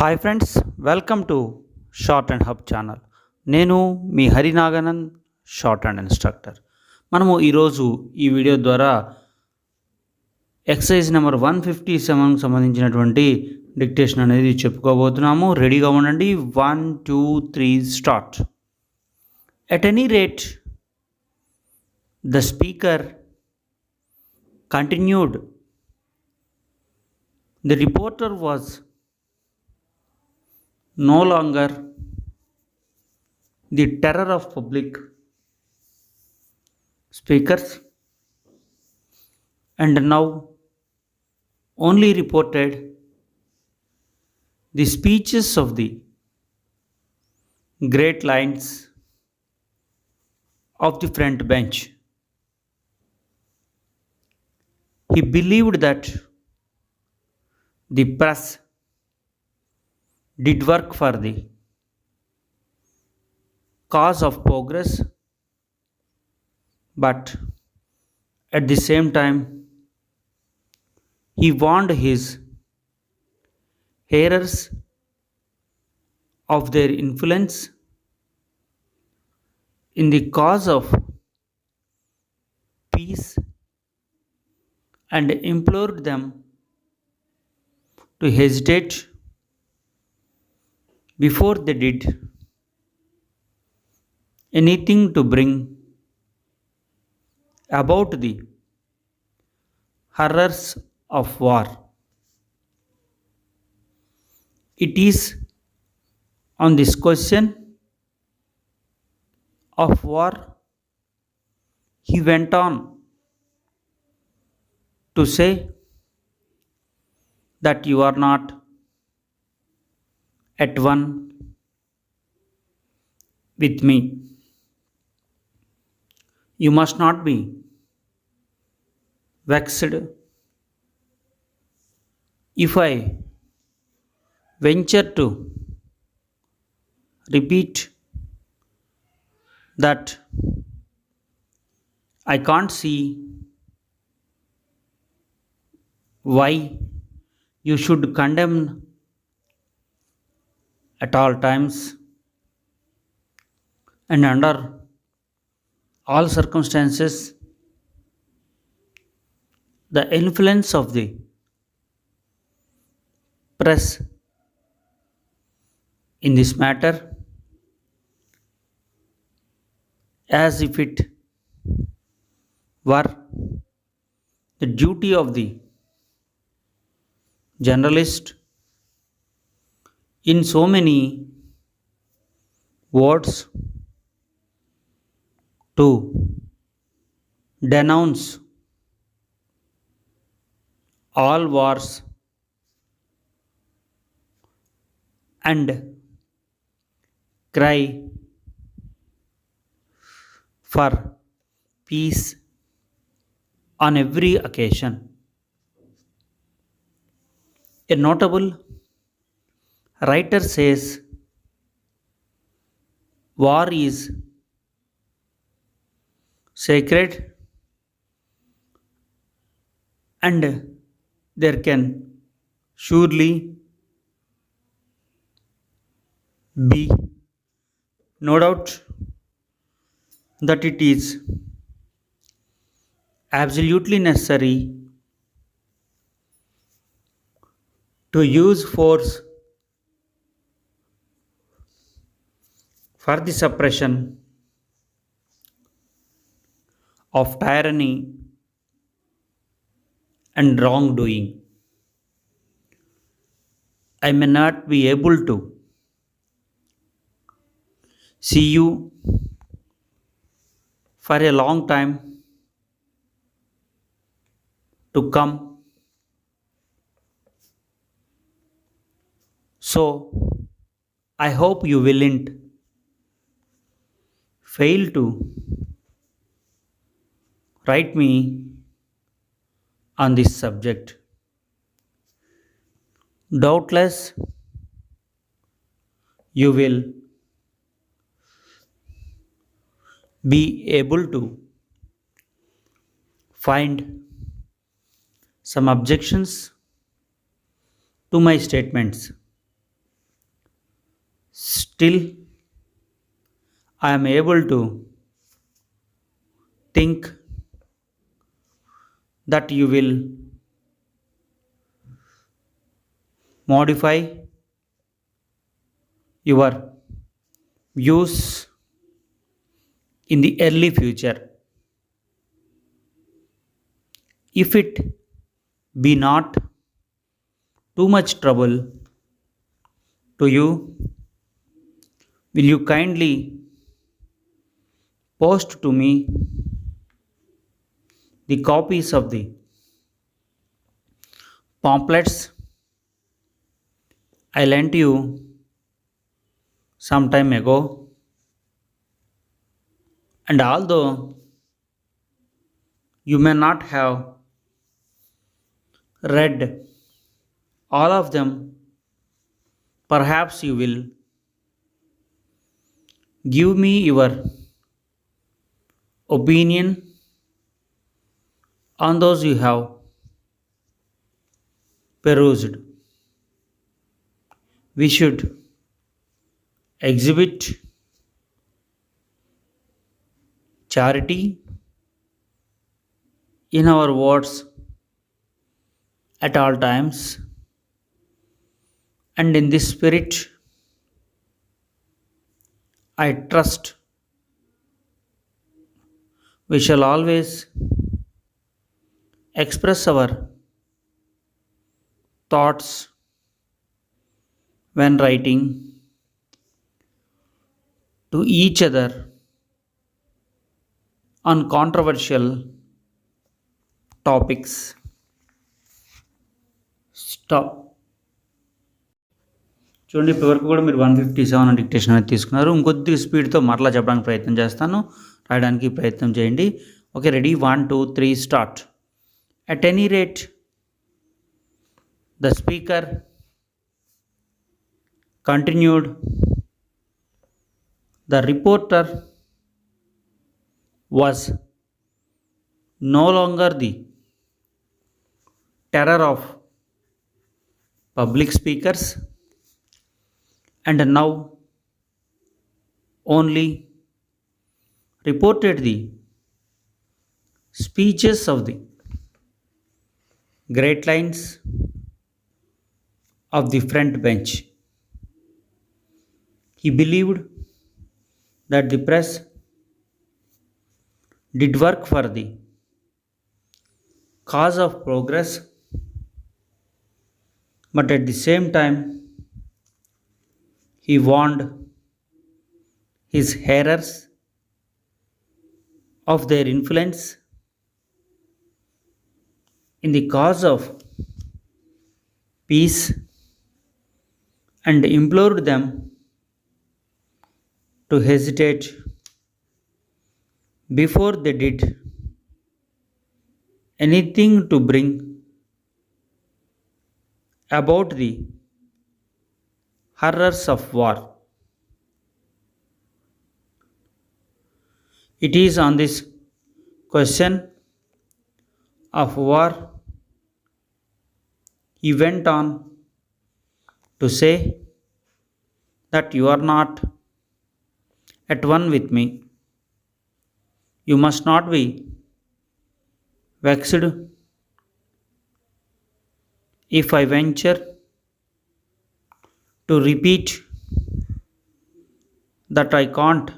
Hi friends, welcome to short and hub channel. నేను మీ హరినాగనంద్, short and instructor. మనము ఈరోజు ఈ వీడియో ద్వారా ఎక్సర్సైజ్ నెంబర్ 157 సంబంధించినటువంటి డిక్టేషన్ అనేది చెప్పుకోబోతున్నాము. రెడీగా ఉండండి. 1 2 3 start. At any rate the speaker continued. The reporter was no longer the terror of public speakers and now only reported the speeches of the great lines of the front bench. He believed that the press did work for the cause of progress, but at the same time he warned his hearers of their influence in the cause of peace and implored them to hesitate before they did anything to bring about the horrors of war. It is on this question of war, he went on to say, that you are not at one with me. You must not be vexed if I venture to repeat that I can't see why you should condemn at all times and under all circumstances the influence of the press in this matter, as if it were the duty of the journalist in so many words to denounce all wars and cry for peace on every occasion. A notable writer says, war is sacred and there can surely be no doubt that it is absolutely necessary to use force for the suppression of tyranny and wrongdoing. I may not be able to see you for a long time to come, so I hope you willn't fail to write me on this subject. Doubtless you will be able to find some objections to my statements. Still, I am able to think that you will modify your views in the early future. If it be not too much trouble to you, will you kindly post to me the copies of the pamphlets I lent you some time ago? And although you may not have read all of them, perhaps you will give me your opinion on those you have perused. We should exhibit charity in our words at all times, and in this spirit, I trust we shall always express our thoughts when writing to each other on controversial topics. Stop. చూడండి ఇప్పటివరకు కూడా మీరు 157 అని dictation అనేది తీసుకున్నారు. ఇంకొద్ది స్పీడ్తో మరలా చెప్పడానికి ప్రయత్నం చేస్తాను, రాయడానికి ప్రయత్నం చేయండి. Okay, ready, 1 2 3 start. At any rate the speaker continued. The reporter was no longer the terror of public speakers, and now only reported the speeches of the great lines of the front bench. He believed that the press did work for the cause of progress, but at the same time, he warned his hearers of their influence in the cause of peace and implored them to hesitate before they did anything to bring about the horrors of war. It is on this question of war, he went on to say, that you are not at one with me. You must not be vexed if I venture to repeat that I can't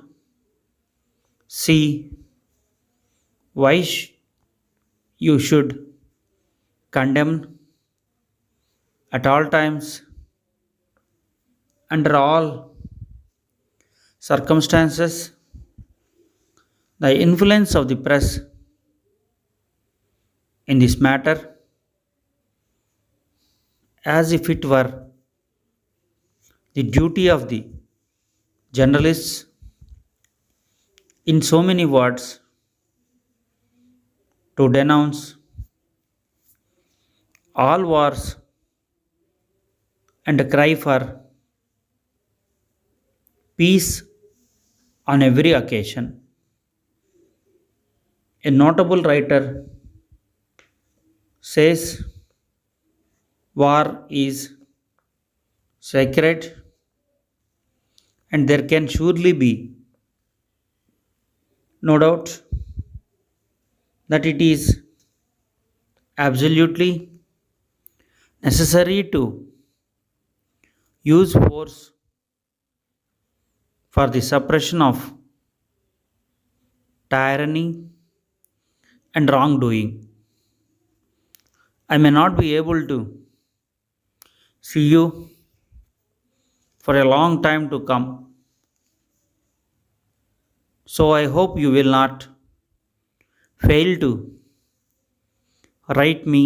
see why you should condemn at all times, under all circumstances, the influence of the press in this matter, as if it were the duty of the journalists, in so many words, to denounce all wars and cry for peace on every occasion. A notable writer says, war is sacred, and there can surely be no doubt that it is absolutely necessary to use force for the suppression of tyranny and wrongdoing. I may not be able to see you for a long time to come, so I hope you will not fail to write me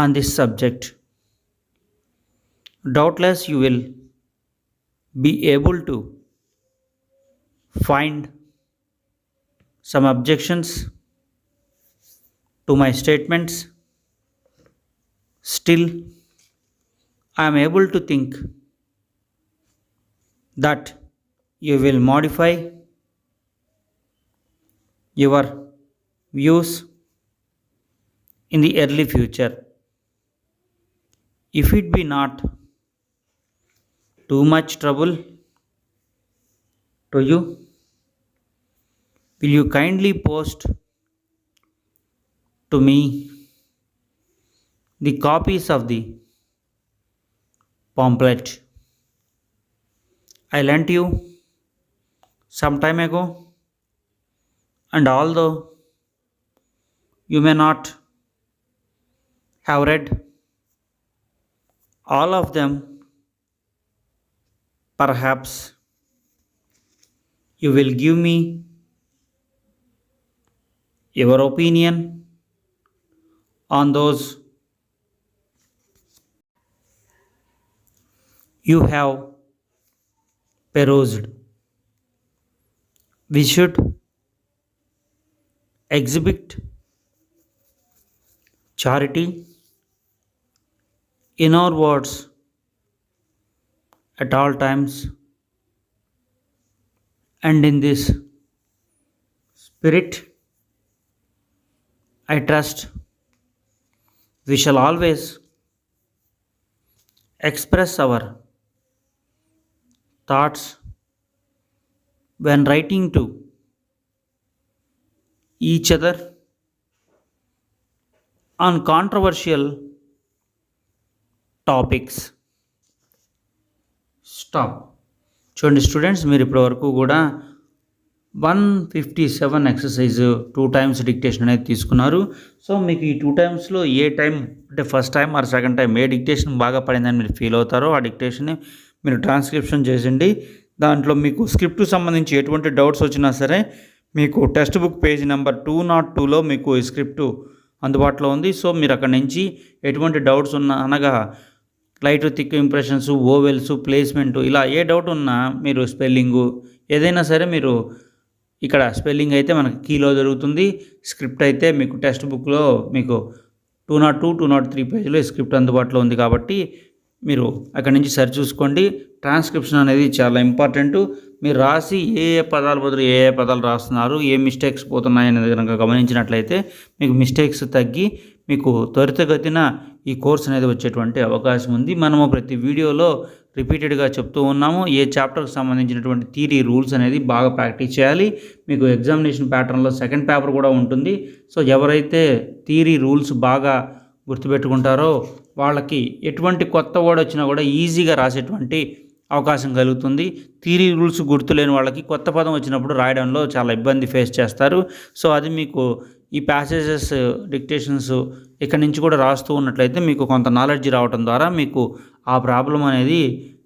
on this subject. Doubtless, you will be able to find some objections to my statements. Still, I am able to think that you will modify your views in the early future. If it be not too much trouble to you, will you kindly post to me the copies of the pamphlet I lent you some time ago? And although you may not have read all of them, perhaps you will give me your opinion on those you have perused. We should exhibit charity in our words at all times, and in this spirit, I trust we shall always express our thoughts when writing to each other on controversial topics. Stop. చూడండి students, మీరు ఇప్పటివరకు కూడా 157 exercise 2 times dictation అనేది తీసుకున్నారు. So మీకు ఈ 2 టైమ్స్లో ఏ టైం అంటే first time or second time ఏ డిక్టేషన్ బాగా పడిందని మీరు ఫీల్ అవుతారో ఆ డిక్టేషన్ని మీరు ట్రాన్స్క్రిప్షన్ చేసిండి. దాంట్లో మీకు స్క్రిప్ట్కి సంబంధించి ఎటువంటి డౌట్స్ వచ్చినా సరే మీకు టెక్స్ట్ బుక్ పేజ్ నెంబర్ 202లో మీకు ఈ స్క్రిప్ట్ అందుబాటులో ఉంది. సో మీరు అక్కడి నుంచి ఎటువంటి డౌట్స్ ఉన్నా, అనగా light thick impressions, vowels, placement, ఇలా ఏ డౌట్ ఉన్నా మీరు స్పెల్లింగు ఏదైనా సరే మీరు ఇక్కడ స్పెల్లింగ్ అయితే మనకి కీలో జరుగుతుంది. స్క్రిప్ట్ అయితే మీకు టెక్స్ట్ బుక్లో మీకు 202, 203 పేజీలో స్క్రిప్ట్ అందుబాటులో ఉంది. కాబట్టి మీరు అక్కడి నుంచి సరి చూసుకోండి. ట్రాన్స్క్రిప్షన్ అనేది చాలా ఇంపార్టెంట్. మీరు రాసి ఏ పదాలు బదులు ఏ పదాలు రాస్తున్నారు, ఏ మిస్టేక్స్ పోతున్నాయి అనేది కనుక గమనించినట్లయితే మీకు మిస్టేక్స్ తగ్గి మీకు త్వరితగతిన ఈ కోర్స్ అనేది వచ్చేటువంటి అవకాశం ఉంది. మనము ప్రతి వీడియోలో రిపీటెడ్గా చెప్తూ ఉన్నాము. ఏ చాప్టర్కి సంబంధించినటువంటి థియరీ రూల్స్ అనేది బాగా ప్రాక్టీస్ చేయాలి. మీకు ఎగ్జామినేషన్ ప్యాటర్న్లో సెకండ్ పేపర్ కూడా ఉంటుంది. సో ఎవరైతే థియరీ రూల్స్ బాగా గుర్తుపెట్టుకుంటారో వాళ్ళకి ఎటువంటి కొత్త వర్డ్ వచ్చినా కూడా ఈజీగా రాసేటువంటి అవకాశం కలుగుతుంది. థియరీ రూల్స్ గుర్తులేని వాళ్ళకి కొత్త పదం వచ్చినప్పుడు రాయడంలో చాలా ఇబ్బంది ఫేస్ చేస్తారు. సో అది మీకు ఈ ప్యాసేజెస్ డిక్టేషన్స్ ఇక్కడ నుంచి కూడా రాస్తూ ఉన్నట్లయితే మీకు కొంత నాలెడ్జ్ రావడం ద్వారా మీకు ఆ ప్రాబ్లం అనేది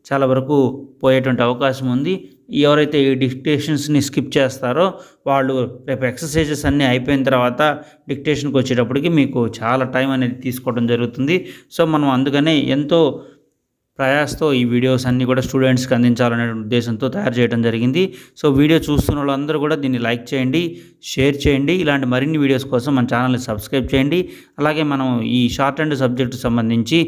చాలా వరకు పోయేటువంటి అవకాశం ఉంది. ఎవరైతే ఈ డిక్టేషన్స్ని స్కిప్ చేస్తారో వాళ్ళు రేపు ఎక్సర్సైజెస్ అన్నీ అయిపోయిన తర్వాత డిక్టేషన్కి వచ్చేటప్పటికి మీకు చాలా టైం అనేది తీసుకోవడం జరుగుతుంది. సో మనం అందుకనే ఎంతో ప్రయాసతో ఈ వీడియోస్ అన్నీ కూడా స్టూడెంట్స్కి అందించాలనే ఉద్దేశంతో తయారు చేయడం జరిగింది. సో వీడియో చూస్తున్న వాళ్ళందరూ కూడా దీన్ని లైక్ చేయండి, షేర్ చేయండి. ఇలాంటి మరిన్ని వీడియోస్ కోసం మన ఛానల్ని సబ్స్క్రైబ్ చేయండి. అలాగే మనం ఈ షార్ట్ అండ్ సబ్జెక్ట్ సంబంధించి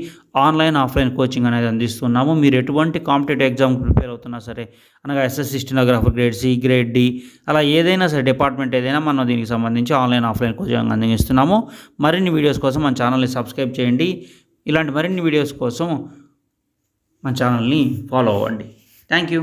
ఆన్లైన్, ఆఫ్లైన్ కోచింగ్ అనేది అందిస్తున్నాము. మీరు ఎటువంటి కాంపిటేటివ్ ఎగ్జామ్ ప్రిపేర్ అవుతున్నా సరే, అనగా SSC stenographer grade C, grade D, అలా ఏదైనా సరే డిపార్ట్మెంట్ ఏదైనా మనం దీనికి సంబంధించి ఆన్లైన్, ఆఫ్లైన్ కోచింగ్ అందిస్తున్నాము. మరిన్ని వీడియోస్ కోసం మన ఛానల్ని సబ్స్క్రైబ్ చేయండి. ఇలాంటి మరిన్ని వీడియోస్ కోసం మన ఛానల్ని ఫాలో అవ్వండి. Thank you.